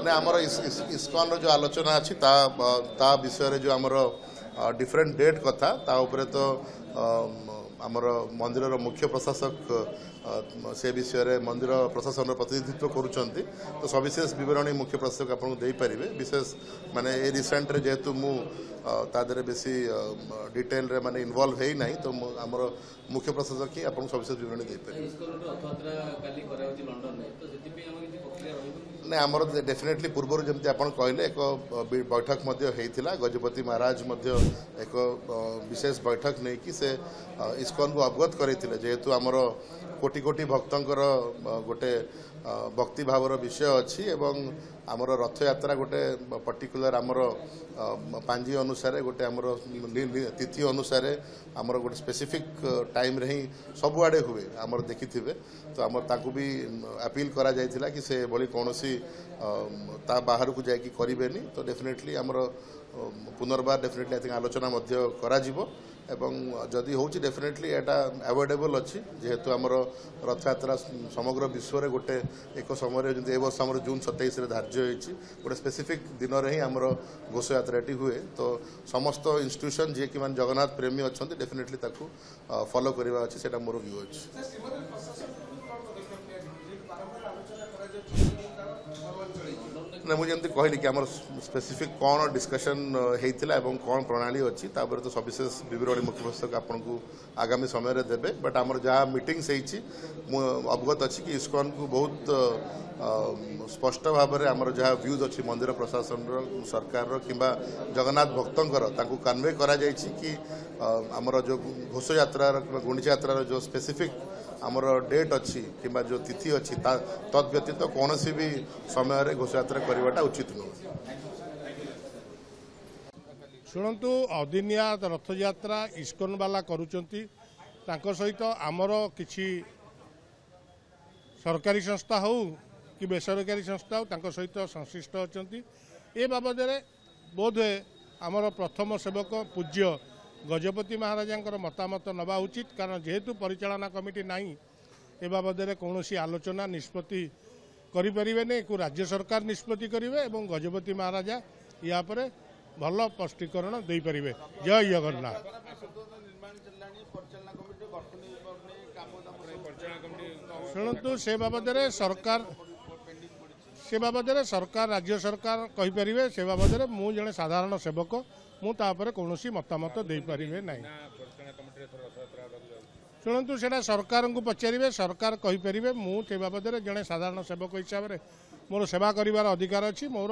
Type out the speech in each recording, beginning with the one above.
ना आमर इस्कन जो आलोचना अच्छी ता विषय जो आमर डिफरेंट डेट कथा ता उपरे तो आमर मंदिर मुख्य प्रशासक से विषय रे मंदिर प्रशासन प्रतिनिधित्व करुँच तो सविशेष बरणी मुख्य प्रशासक आपको दे पारे विशेष माने ए रिसेंट जेहेतु मु तादरे बेसी डिटेल रे माने इन्वॉल्व है ना तो आमर मुख्य प्रशासक ही आपको सविशेष बरणी दे पारे ना आमर डेफिनेटली पूर्व जमी आप कहले एक बैठक होता गजपति महाराज एक विशेष बैठक नहीं कि से इस्कन को अवगत करते जेहेतु आमर कोटि कोटि भक्तंकर गोटे भक्ति भावर विषय अच्छी एवं आमर रथ यात्रा गोटे पर्टिकुलर आमर पांजी अनुसार गोटे आमर तिथि अनुसार आमर गोटे स्पेसिफिक टाइम रे ही सबुआड़े हुए आमर देखी तो आमर ताकू भी अपील करा जाइथिला कि से भली कौनसी ता बाहर को जाकि करेनि तो डेफिनेटली आमर पुनर्बार डेफिनेटली आई थिंक आलोचना मध्य करा जिवो एवं जदि होची डेफिनेटली एटा अवॉइडेबल अच्छी जेहेतु आमर रथ यात्रा समग्र विश्व रे गोटे एक समय ए वर्ष आमर जून 27 धार्य होती गोटे स्पेसिफिक दिन में ही आमर घोष यात्राटी हुए तो समस्त इंस्टीट्यूशन जी कि मान जगन्नाथ प्रेमी अच्छा डेफिनेटली ताकू फॉलो करवा अच्छी से मोर व्यू अच्छी ना मुझे कहली कि आमर स्पेसिफिक कौन डिस्कशन होता है कौन प्रणाली अच्छी तापर तो सविशेष बरणी मुख्य प्रशासक आपन को आगामी समय रे देबे बट आमर जहाँ मीटिंग्स अवगत अच्छी कि इस्कन को बहुत स्पष्ट भाव में आमर जहाँ व्यूज अच्छी मंदिर प्रशासन सरकार किंबा जगन्नाथ भक्तंकर ताकू कन्वे करा जायछि कि आमर जो घोष यात्रा गुंडीचा यात्रा जो स्पेसिफिक आमर डेट अच्छी किंबा जो तिथि अच्छी तद व्यतीत कौन सी भी समय घोष यात्रा करवाटा उचित नुह शुणु अदिनिया रथ यात्रा इस्कन वाला करुचंती तांको सहित आमर किछि सरकारी संस्था हो कि बेसरकारी संस्था हो तांको सहित संश्लिष्ट अछंती ए बाबद बोध हुए आमर प्रथम सेवक पूज्य गजपति महाराजा मतामत नवा उचित कारण जेहेतु परिचालना कमिटी नहीं ए बाबद कौन आलोचना निष्पत्ति करें को राज्य सरकार निष्पत्ति करेंगे और गजपति महाराजा या पर भल स्पष्टीकरण दे पारे। जय जगन्नाथ। शुणु से बाबद सरकार राज्य सरकार कहीपर से बाबद मु जड़े साधारण सेवक मुझे कौन मतामत दे पारे ना। शुणु से सरकार को पचारे सरकार कहीपर मुझे बाबद जड़े साधारण सेवक हिसाब से मोर सेवा करिवार अधिकार अच्छी मोर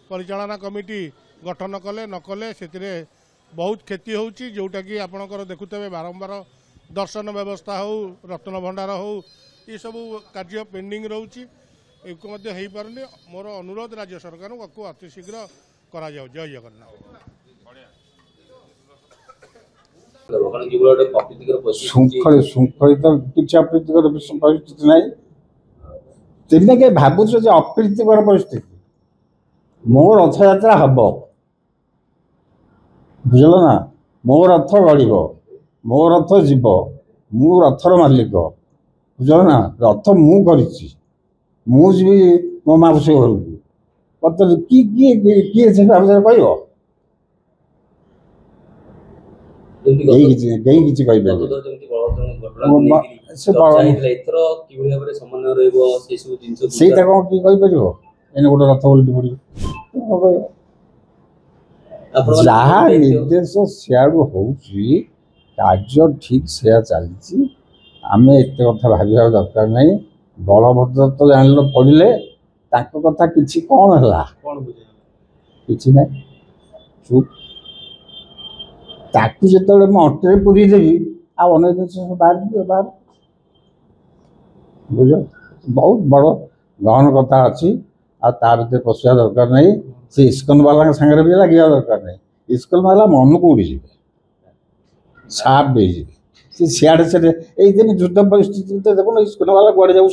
परिचालना कमिटी गठन कले नकले से बहुत क्षति होची जोटा कि आपणकर देखुते बारंबार दर्शन व्यवस्था हो रत्न भंडार हो ये सब कार्य पेंडिंग रोची हो पारनी मोर अनुरोध राज्य सरकार को अति शीघ्र करा जाओ। जय जगन्नाथ। ଶୃଙ୍ଖଳିତ କିଛି ଅପ୍ରୀତିକର ପରିସ୍ଥିତି ନାହିଁ ତେବେ କି ଭାବୁଛ ଯେ ଅପ୍ରୀତିକର ପରିସ୍ଥିତି ମୋ ରଥଯାତ୍ରା ହବ ବୁଝିଲ ନା ମୋ ରଥ ଗଡ଼ିବ ମୋ ରଥ ଯିବ ମୁଁ ରଥର ମାଲିକ ବୁଝିଲ ନା ରଥ ମୁଁ କରିଛି ମୁଁ ଯିବି ମୋ ମାଉସୀ ଘରକୁ ମତେ କିଏ ସେ ଭାବରେ କହିବ କିଛି କହିପାରିବେ ସେଇଟା କଣ କିଏ କହିପାରିବ ଏନେ ଗୋଟେ ରଥ ଓଲଟି ପଡ଼ିବ ଯାହା ନିର୍ଦ୍ଦେଶ ସିଆଡୁ ହଉଛି କାର୍ଯ୍ୟ ଠିକ ସେୟା ଚାଲିଛି ଆମେ ଏତେ କଥା ଭାବିବା ଦରକାର ନାହିଁ। ବଳଭଦ୍ର ତ ଜାଣିଲ ପଡ଼ିଲେ ତାଙ୍କ କଥା କିଛି କଣ ହେଲା କିଛି ନାହିଁ ଚୁପ୍ ताकि जो अंटे पूरी देवी आने जिन बाहर बाहर बुझ बहुत बड़ गहन कथा अच्छी आ भर पशा दरकार नहीं से इस्कन वाला सागर भी लगे दरकार नहीं इस्कन वाला मन को उड़ी साफ भी सी सियाड़े से दिन युद्ध परिस्थिति देखो इस्कन वाला कड़े जाऊँ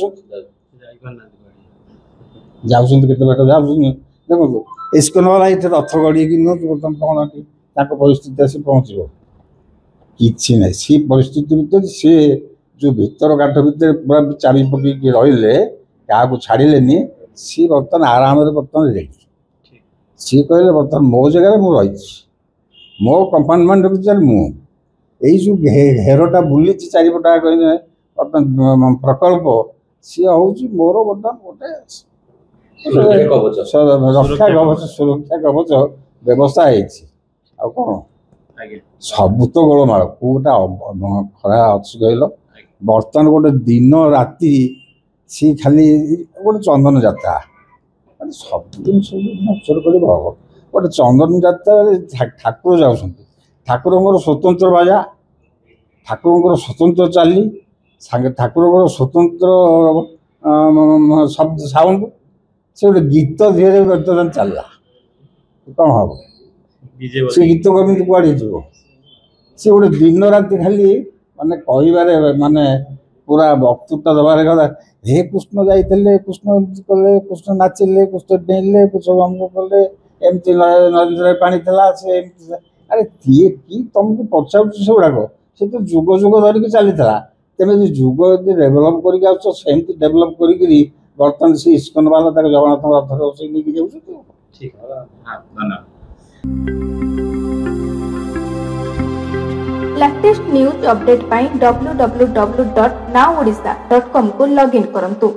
देखो इस्कन वाला ये रथ गड़ी कौन परिस्थिति आसी पहुँच कि ना सी परिस्थिति भितर सी जो भीतर काठ भितर पूरा चाबी पकईकि रही क्या छाड़े सी बर्तमान आराम बर्तमान रेडी सी कहले बर्तमान मो जगह मु रही मो कंपार्टमेंट भर जो घेरटा बुली चारिपटा कह बर्तमान प्रकल्प सी हूँ मोर बर्तमान गोटे रक्षा कवच सुरक्षा कवच व्यवस्था है कौन सब तो गोलमाल कोटा खरा अच्छी कहल बर्तमान गोटे दिन राति सी खाली गोटे चंदन जात्रा सब दिन सब गोटे चंदन जात्रा ठाकुर जाऊँ ठाकुर स्वतंत्र बाजा ठाकुर स्वतंत्र चाली ठाकुर स्वतंत्र शब्द साउंड से गोटे गीत धीरे बर्तमान चलला कौन हम से गीत कमी कड़े जीव सी गोटे दिन राति खाली माने कहबारे माने पूरा वक्तृता दबार गला हे कृष्ण जाइए कृष्ण कले कृष्ण नाचिले कृष्ण डेले कृष्ण अमक कले एमती नदी पानी था से अरे किए कि तुमको पचार से गुड़ाक से तो जुग जुग धरिकी चली तेज जुग डेभलप करमती डेभलप कर बर्तमान से इस्कन वाला जगन्नाथ रथ बस नहीं जाऊँ लेटेस्ट न्यूज अपडेट पाई www.nowodisha.com को लॉगिन करंतु।